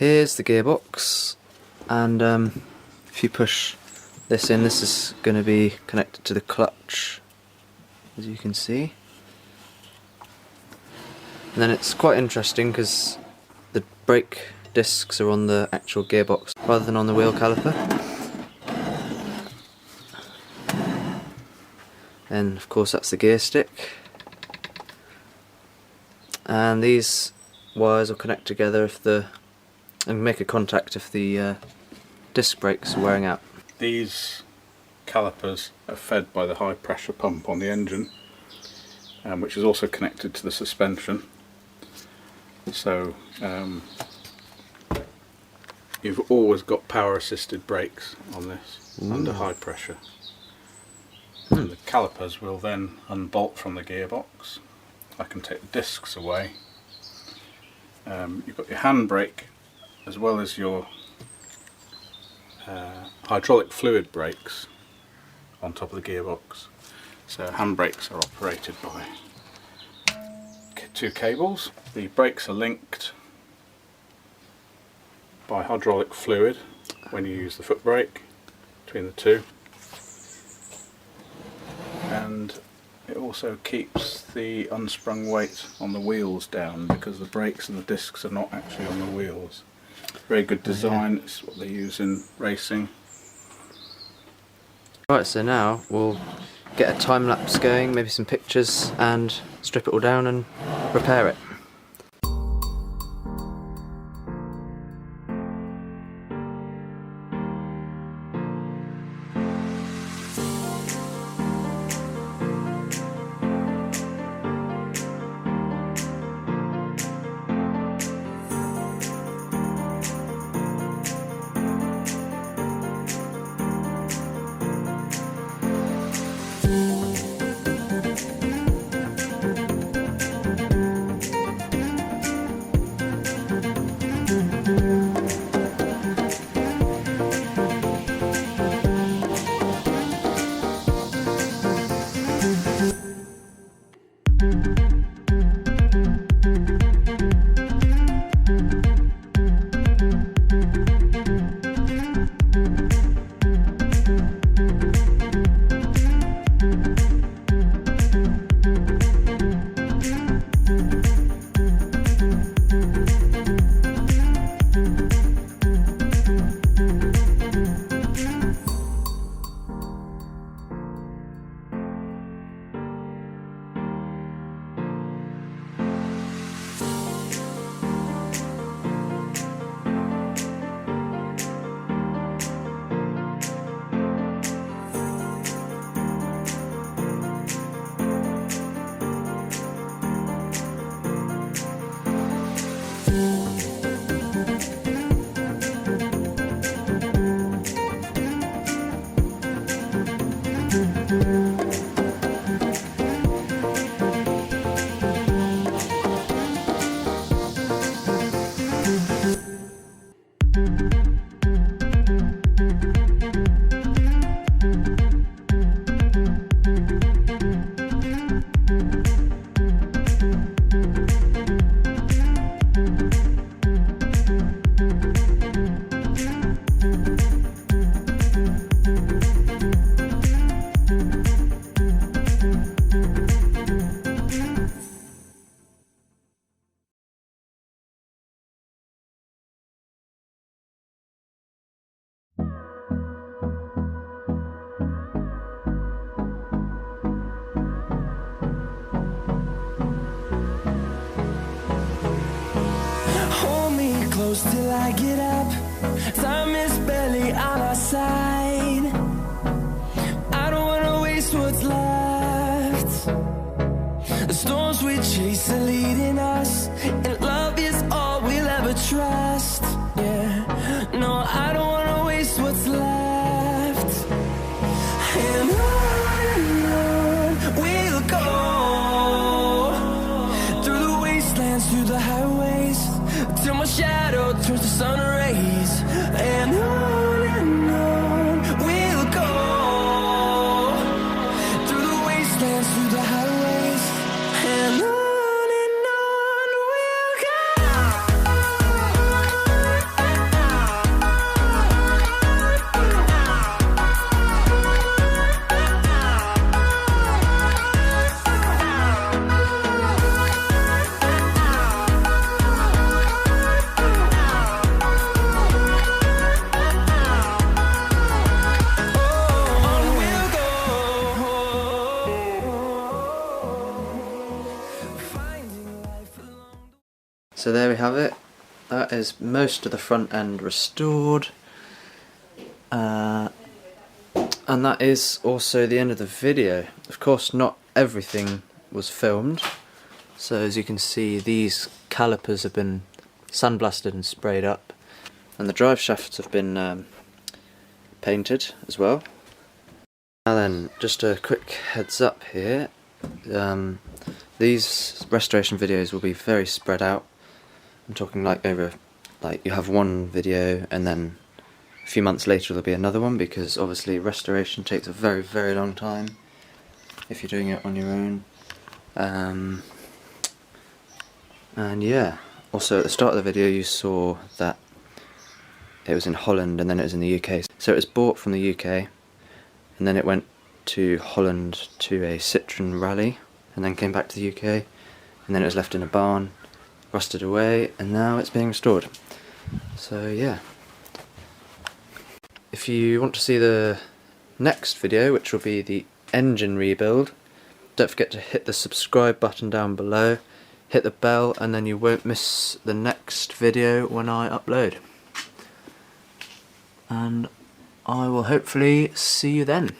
Here's the gearbox, and if you push this in, this is going to be connected to the clutch, as you can see. And then it's quite interesting because the brake discs are on the actual gearbox rather than on the wheel caliper. And of course that's the gear stick. And these wires will connect together and make a contact if the disc brakes are wearing out. These calipers are fed by the high pressure pump on the engine, which is also connected to the suspension. So you've always got power assisted brakes on this under high pressure. And the calipers will then unbolt from the gearbox. I can take the discs away. You've got your handbrake as well as your hydraulic fluid brakes on top of the gearbox. So handbrakes are operated by two cables. The brakes are linked by hydraulic fluid when you use the foot brake between the two, and it also keeps the unsprung weight on the wheels down because the brakes and the discs are not actually on the wheels. Very good design. It's what they use in racing. Right, so now we'll get a time lapse going, maybe some pictures, and strip it all down and repair it. Close till I get up. Time is barely on our side. I don't wanna waste what's left. The storms we chase are leading us, and love is all we'll ever trust. Yeah, no, I don't wanna waste what's left. And on we'll go, through the wastelands, through the highways, till my shadow turns to sun rays. And on we'll go, through the wastelands, through the highways. And on So there we have it. That is most of the front end restored. And that is also the end of the video. Of course, not everything was filmed. So as you can see, these calipers have been sandblasted and sprayed up, and the drive shafts have been painted as well. Now then, just a quick heads up here. These restoration videos will be very spread out. I'm talking like over, like you have one video and then a few months later there'll be another one, because obviously restoration takes a very, very long time if you're doing it on your own. And yeah, also at the start of the video you saw that it was in Holland and then it was in the UK. So it was bought from the UK and then it went to Holland to a Citroen rally and then came back to the UK, and then it was left in a barn, rusted away, and now it's being restored. So yeah. If you want to see the next video, which will be the engine rebuild, don't forget to hit the subscribe button down below, hit the bell, and then you won't miss the next video when I upload. And I will hopefully see you then.